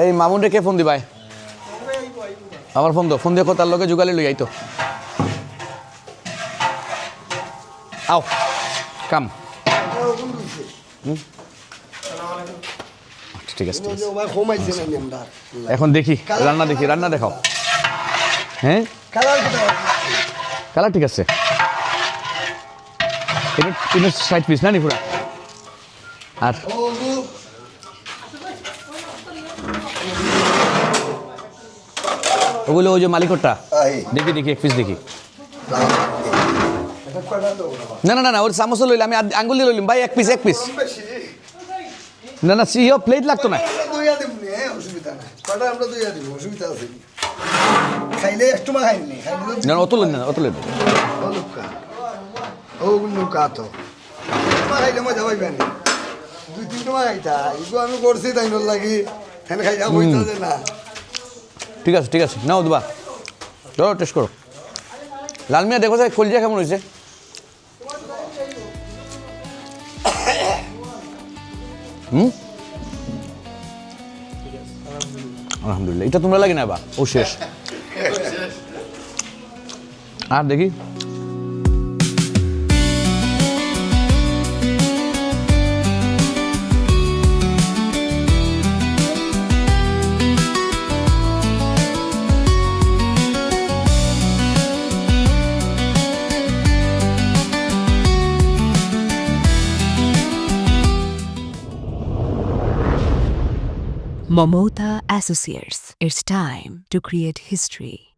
এই মামুনরে কে ফোন দিবাই আমার ফোন দিয়ে তার লগে যুগালি লই আইতো আও কাম ঠিক আছে এখন দেখি রান্না দেখাও হ্যাঁ কালার ঠিক আছে এটা 60 পিস না নি পুরা আর ওগুলো ওই যে মালিকটা দেখি এক পিস দেখি না ওর চামচ লইলে আমি আঙ্গুল দিয়ে লইলাম ভাই এক পিস না সিও প্লেট লাগতো না অত লইন না ঠিক আছে নাও দুবা ধরো টেস্ট করো লাল মিয়া দেখো যায় কলজিয়া কেমন হয়েছে আলহামদুলিল্লাহ এটা তোমরা লাগে না বা ও শেষ আর দেখি Momota Associates. It's time to create history.